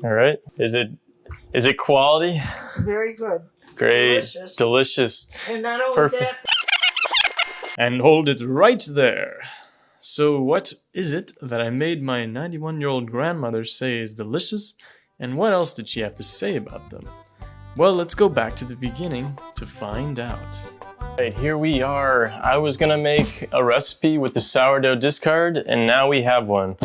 All right. Is it quality? Very good. Great. Delicious. Delicious. And not only Perfect. that, And hold it right there. So what is it that I made my 91-year-old grandmother say is delicious? And what else did she have to say about them? Well, let's go back to the beginning to find out. Right, here we are. I was gonna make a recipe with the sourdough discard, and now we have one.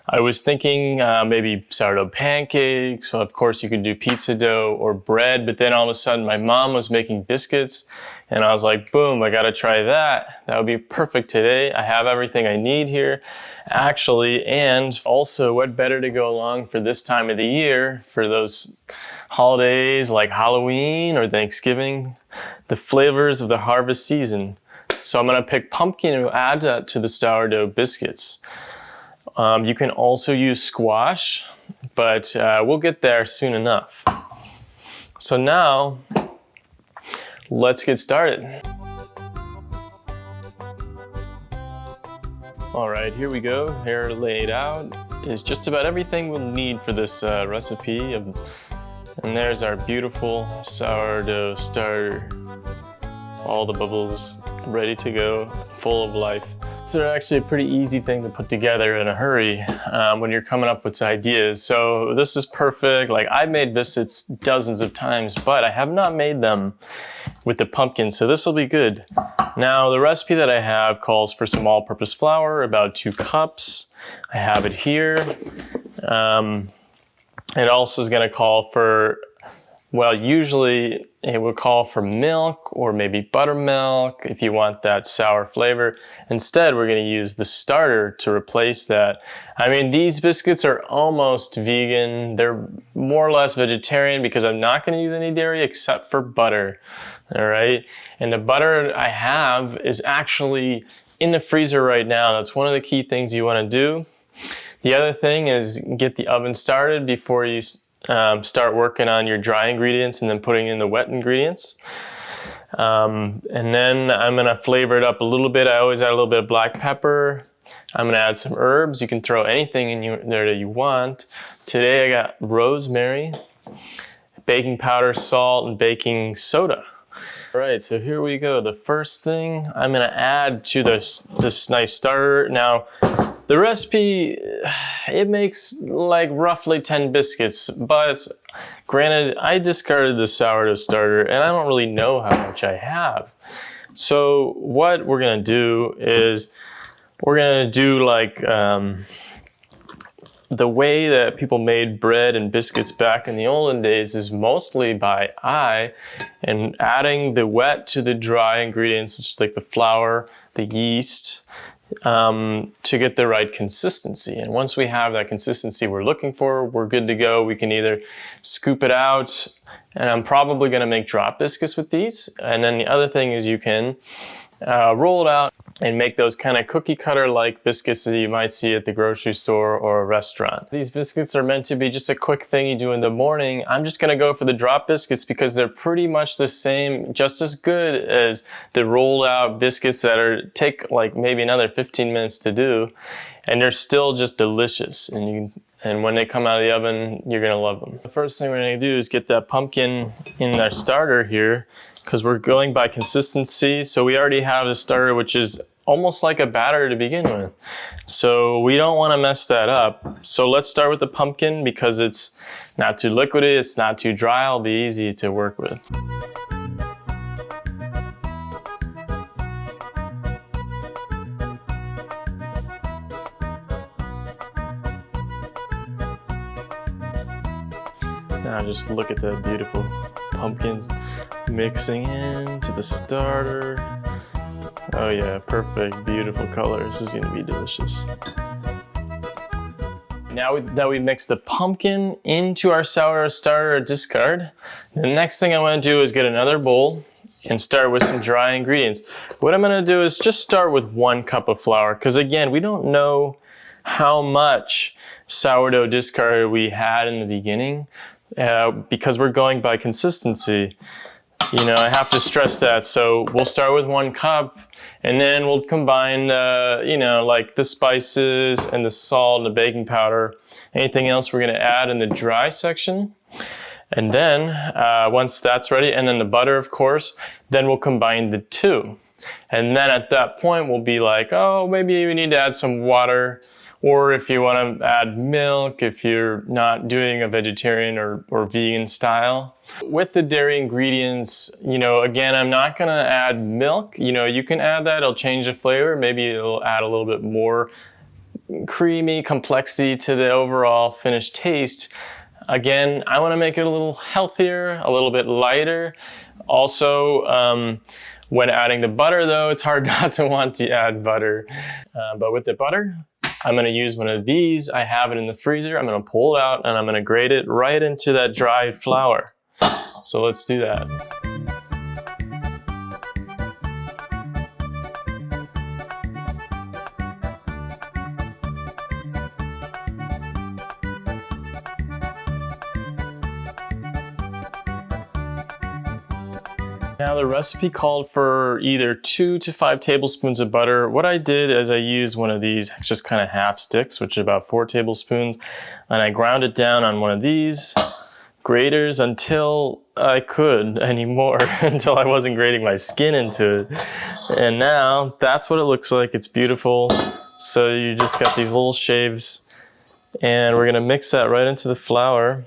I was thinking maybe sourdough pancakes. Well, of course you could do pizza dough or bread, but then all of a sudden my mom was making biscuits, and I was like, boom, I gotta try that. That would be perfect today. I have everything I need here, actually, and also what better to go along for this time of the year, for those holidays like Halloween or Thanksgiving, the flavors of the harvest season. So I'm gonna pick pumpkin and add that to the sourdough biscuits. You can also use squash, but we'll get there soon enough. So now, let's get started. All right, here we go. Here laid out is just about everything we'll need for this recipe. And there's our beautiful sourdough starter. All the bubbles ready to go, full of life. They're actually a pretty easy thing to put together in a hurry when you're coming up with ideas. So this is perfect. Like, I've made biscuits dozens of times, but I have not made them with the pumpkin, so this will be good. Now, the recipe that I have calls for some all-purpose flour, about 2 cups. I have it here. It also is going to call for, well, usually it will call for milk or maybe buttermilk if you want that sour flavor. Instead, we're going to use the starter to replace that. I mean, these biscuits are almost vegan. They're more or less vegetarian because I'm not going to use any dairy except for butter. All right. And the butter I have is actually in the freezer right now. That's one of the key things you want to do. The other thing is get the oven started before you start working on your dry ingredients and then putting in the wet ingredients. And then I'm gonna flavor it up a little bit. I always add a little bit of black pepper. I'm gonna add some herbs. You can throw anything in there that you want. Today I got rosemary, baking powder, salt, and baking soda. All right, so here we go. The first thing I'm gonna add to this nice starter. Now, the recipe, it makes like roughly 10 biscuits, but granted, I discarded the sourdough starter and I don't really know how much I have. So what we're gonna do is, we're gonna do like the way that people made bread and biscuits back in the olden days is mostly by eye and adding the wet to the dry ingredients, such like the flour, the yeast, to get the right consistency. And once we have that consistency we're looking for, we're good to go. We can either scoop it out, and I'm probably going to make drop biscuits with these. And then the other thing is you can roll it out and make those kind of cookie cutter like biscuits that you might see at the grocery store or a restaurant. These biscuits are meant to be just a quick thing you do in the morning. I'm just gonna go for the drop biscuits because they're pretty much the same, just as good as the rolled out biscuits that take like maybe another 15 minutes to do, and they're still just delicious. And when they come out of the oven, you're gonna love them. The first thing we're gonna do is get that pumpkin in our starter here, because we're going by consistency. So we already have the starter, which is almost like a batter to begin with. So we don't want to mess that up. So let's start with the pumpkin because it's not too liquidy, it's not too dry, it'll be easy to work with. Now just look at the beautiful pumpkins mixing into the starter. Oh yeah, perfect, beautiful color. This is gonna be delicious. Now that we mix the pumpkin into our sourdough starter discard, the next thing I wanna do is get another bowl and start with some dry ingredients. What I'm gonna do is just start with 1 cup of flour, because again, we don't know how much sourdough discard we had in the beginning, because we're going by consistency. You know, I have to stress that. So we'll start with 1 cup, And then we'll combine, you know, like the spices and the salt and the baking powder. Anything else we're gonna add in the dry section. And then once that's ready, and then the butter, of course, then we'll combine the two. And then at that point, we'll be like, oh, maybe we need to add some water. Or if you want to add milk, if you're not doing a vegetarian or vegan style. With the dairy ingredients, you know, again, I'm not going to add milk. You know, you can add that, it'll change the flavor. Maybe it'll add a little bit more creamy complexity to the overall finished taste. Again, I want to make it a little healthier, a little bit lighter. Also, when adding the butter though, it's hard not to want to add butter. But with the butter, I'm going to use one of these. I have it in the freezer. I'm going to pull it out and I'm going to grate it right into that dried flour. So let's do that. Now the recipe called for either 2 to 5 tablespoons of butter. What I did is I used one of these just kind of half sticks, which is about 4 tablespoons, and I ground it down on one of these graters until I could anymore, until I wasn't grating my skin into it. And now that's what it looks like. It's beautiful. So you just got these little shaves, and we're gonna mix that right into the flour.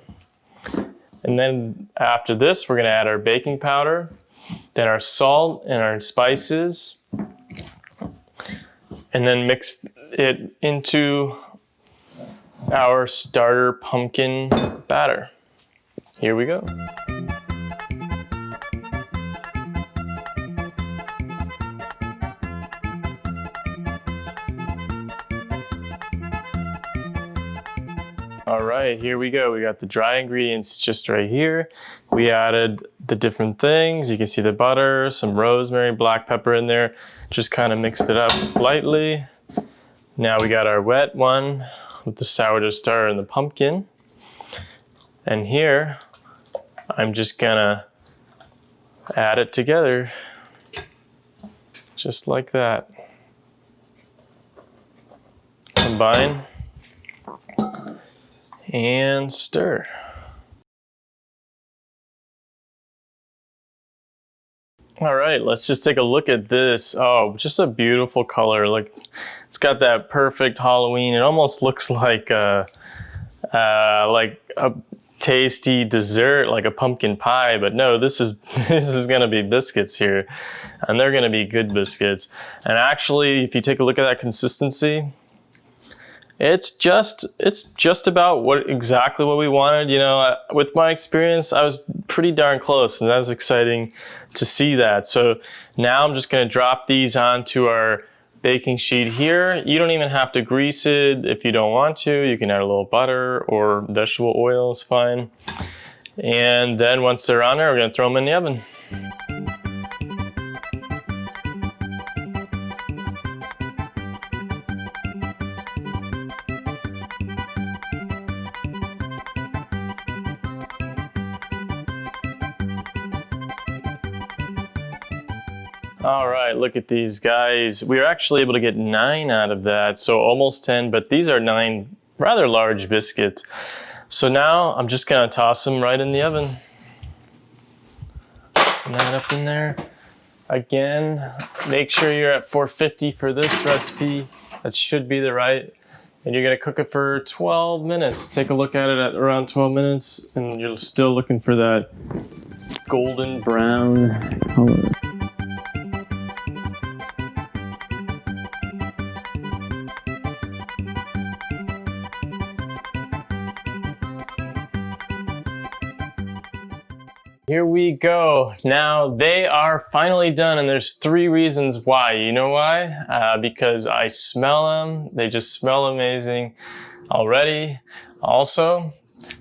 And then after this, we're gonna add our baking powder, then our salt and our spices, and then mix it into our starter pumpkin batter. Here we go. All right, here we go. We got the dry ingredients just right here. We added the different things. You can see the butter, some rosemary, black pepper in there. Just kind of mixed it up lightly. Now we got our wet one with the sourdough starter and the pumpkin. And here, I'm just gonna add it together, just like that. Combine and stir. All right, let's just take a look at this. Oh, just a beautiful color. Like, it's got that perfect Halloween. It almost looks like a tasty dessert, like a pumpkin pie. But no, this is gonna be biscuits here, and they're gonna be good biscuits. And actually, if you take a look at that consistency, it's just about exactly what we wanted. You know, with my experience, I was pretty darn close, and that was exciting to see that. So now I'm just gonna drop these onto our baking sheet here. You don't even have to grease it if you don't want to. You can add a little butter or vegetable oil is fine. And then once they're on there, we're gonna throw them in the oven. All right, look at these guys. We were actually able to get 9 out of that, so almost 10, but these are 9 rather large biscuits. So now I'm just gonna toss them right in the oven. Put that up in there. Again, make sure you're at 450 for this recipe. That should be the right. And you're gonna cook it for 12 minutes. Take a look at it at around 12 minutes, and you're still looking for that golden brown color. Here we go. Now they are finally done, and there's 3 reasons why. You know why? Because I smell them. They just smell amazing already. Also,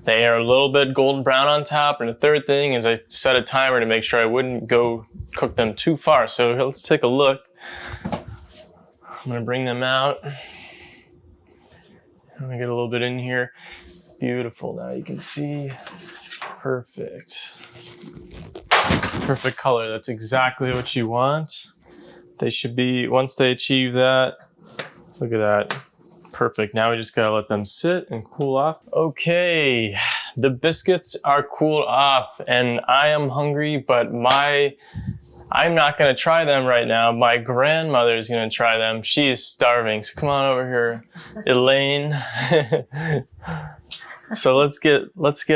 they are a little bit golden brown on top. And the third thing is I set a timer to make sure I wouldn't go cook them too far. So let's take a look. I'm gonna bring them out. I'm gonna get a little bit in here. Beautiful, now you can see. Perfect. Perfect color, that's exactly what you want. They should be, once they achieve that, look at that. Perfect. Now we just gotta let them sit and cool off. Okay, the biscuits are cooled off and I am hungry, but I'm not gonna try them right now. My grandmother's gonna try them. She's starving, so come on over here, Elaine. So let's get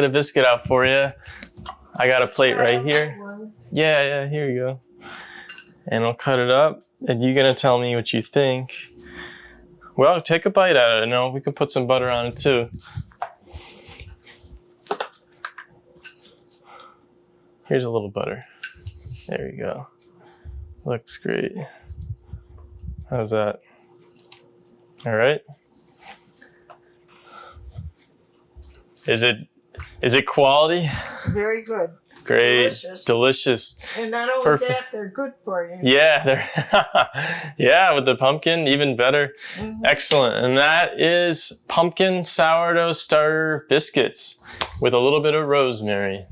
a biscuit out for you. I got a plate right here. Yeah, here you go. And I'll cut it up, and you're gonna tell me what you think. Well, take a bite out of it. No, we can put some butter on it too. Here's a little butter. There you go. Looks great. How's that? All right. Is it quality? Very good. Great. Delicious. And not only that, they're good for you. Yeah, yeah, with the pumpkin, even better. Mm-hmm. Excellent. And that is pumpkin sourdough starter biscuits with a little bit of rosemary.